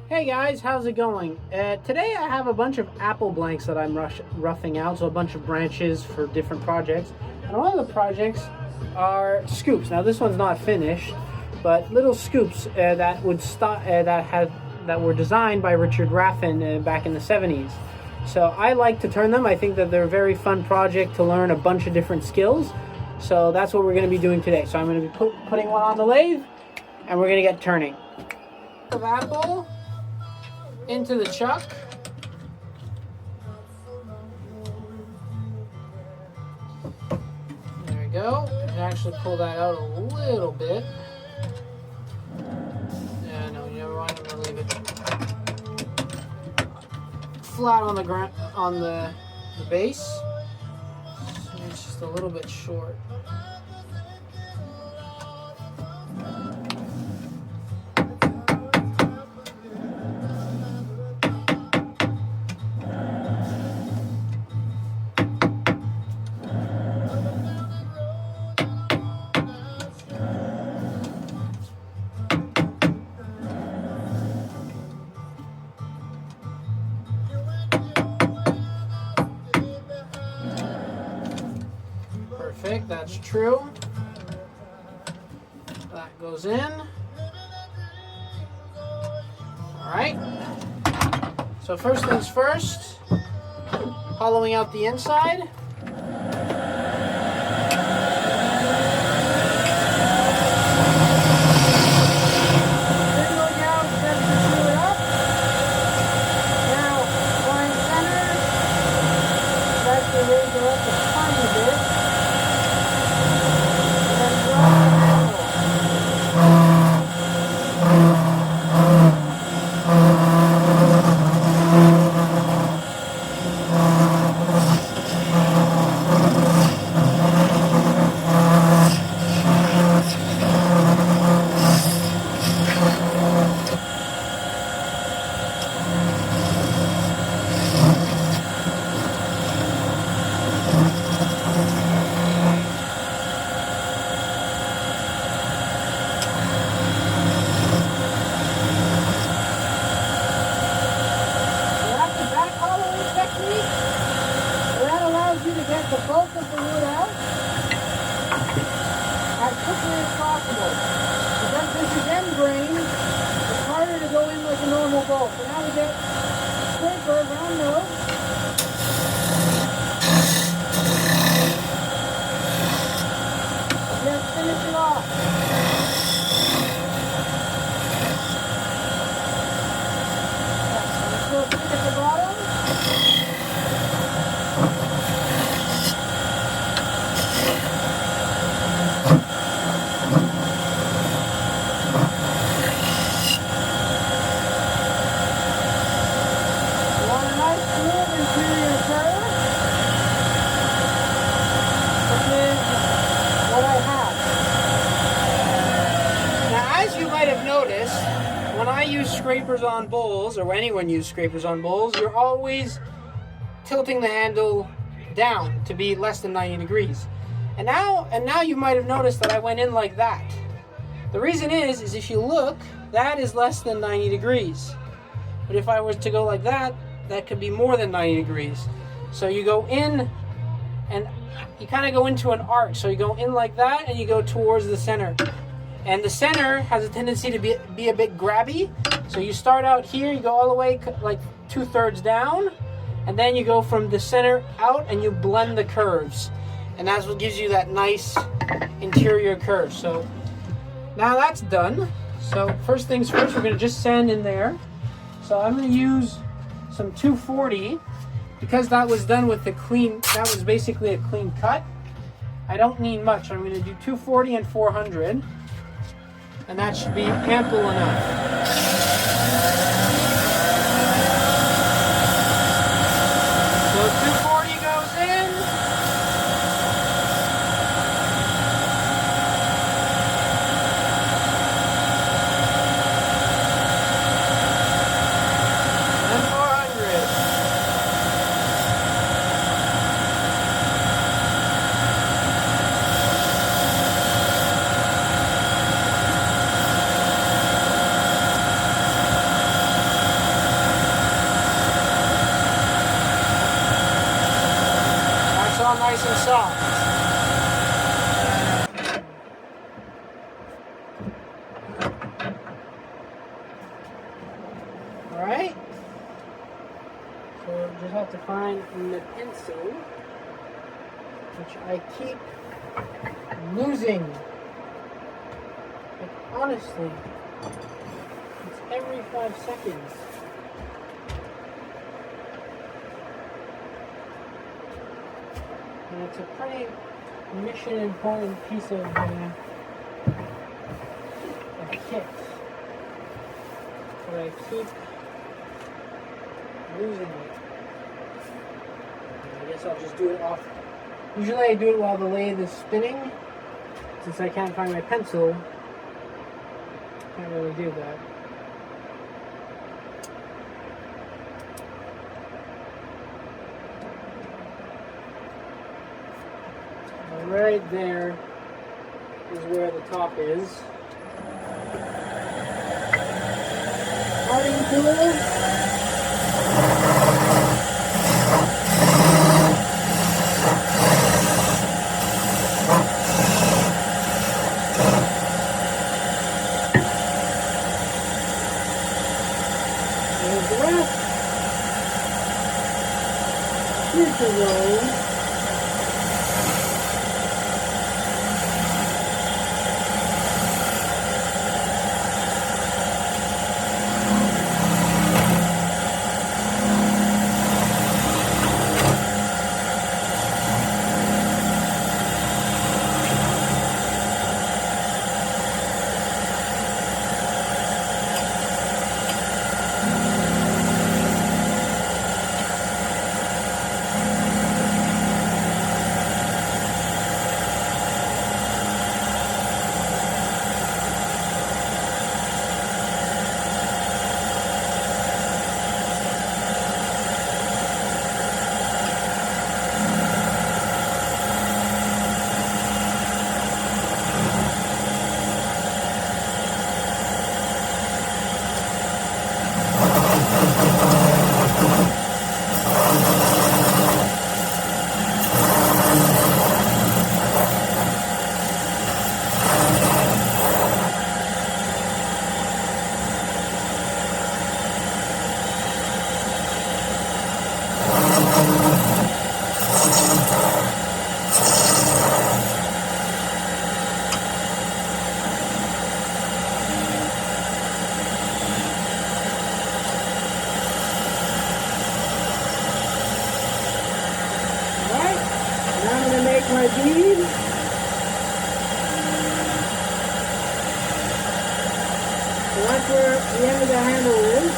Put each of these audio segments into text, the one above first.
Hey guys, how's it going? Today I have a bunch of apple blanks that I'm roughing out, so a bunch of branches for different projects. And one of the projects are scoops. Now this one's not finished, but little scoops that were designed by Richard Raffan back in the 70s. So I like to turn them. I think that they're a very fun project to learn a bunch of different skills. So that's what we're going to be doing today. So I'm going to be putting one on the lathe, and we're going to get turning. Of apple into the chuck. There we go. You can actually pull that out a little bit. Yeah, no, you never want to leave it flat on the ground, on the base. So it's just a little bit short. Perfect, that's true. That goes in. Alright. So first things first, hollowing out the inside. The bulk of the wood out as quickly as possible. Because this is end grain, it's harder to go in like a normal bolt. So now we get a scraper around those. Just finish it off. Let's go stick at the bottom. When I use scrapers on bowls, or when anyone uses scrapers on bowls, you're always tilting the handle down to be less than 90 degrees. And now you might have noticed that I went in like that. The reason is if you look, that is less than 90 degrees. But if I was to go like that, that could be more than 90 degrees. So you go in and you kind of go into an arc. So you go in like that and you go towards the center. And the center has a tendency to be a bit grabby. So you start out here, you go all the way like 2/3 down, and then you go from the center out and you blend the curves. And that's what gives you that nice interior curve. So now that's done. So first things first, we're gonna just sand in there. So I'm gonna use some 240 because that was done with the clean, that was basically a clean cut. I don't need much. I'm gonna do 240 and 400. And that should be ample enough. So 240 goes in. And 400. nice and soft. Alright? So just have to find the pencil, which I keep losing. Like, honestly, it's every 5 seconds. And it's a pretty mission important piece of kit. But I keep losing it. And I guess I'll just do it off. Usually I do it while the lathe is spinning. Since I can't find my pencil, I can't really do that. Right there is where the top is. Parting tool. There's the rest. Here's the roll. My bead. So that's where the end of the handle is.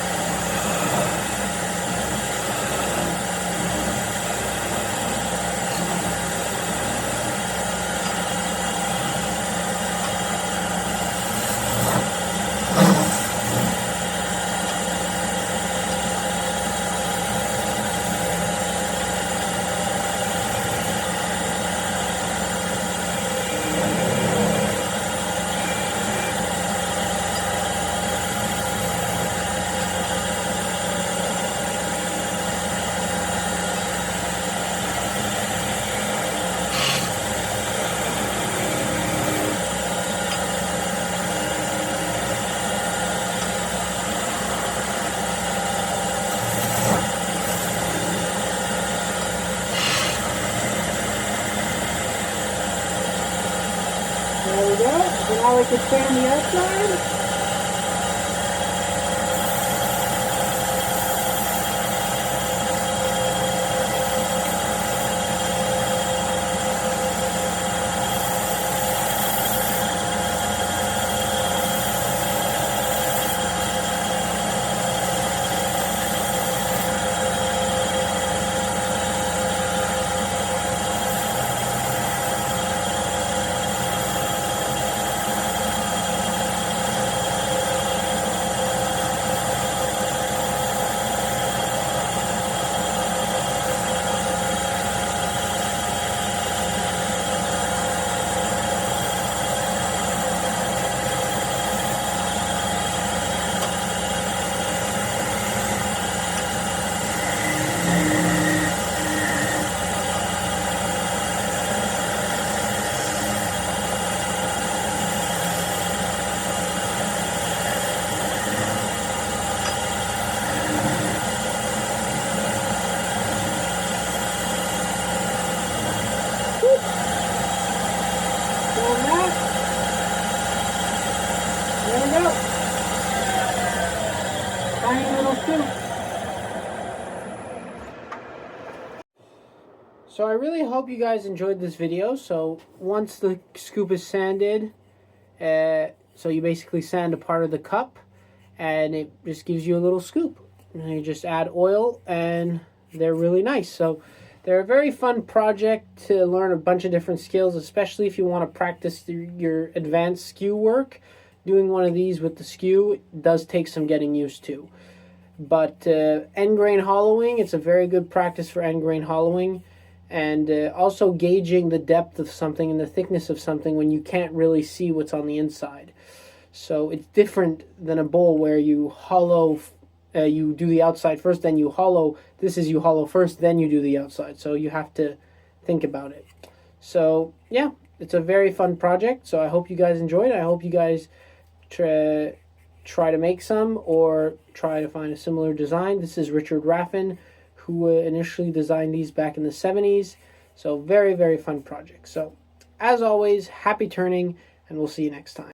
There we go. So now we can sand the outside. tiny little scoop. So I really hope you guys enjoyed this video. So once the scoop is sanded, so you basically sand a part of the cup, and it just gives you a little scoop. And you just add oil, and they're really nice. So they're a very fun project to learn a bunch of different skills, especially if you want to practice your advanced skew work. Doing one of these with the skew does take some getting used to. But end grain hollowing, it's a very good practice for end grain hollowing. And also gauging the depth of something and the thickness of something when you can't really see what's on the inside. So it's different than a bowl where you hollow, you do the outside first, then you hollow. This is you hollow first, then you do the outside. So you have to think about it. So yeah, it's a very fun project. So I hope you guys enjoyed. I hope you guys try to make some or try to find a similar design. This is Richard Raffan, who initially designed these back in the 70s. So very, very fun project. So as always, happy turning, and we'll see you next time.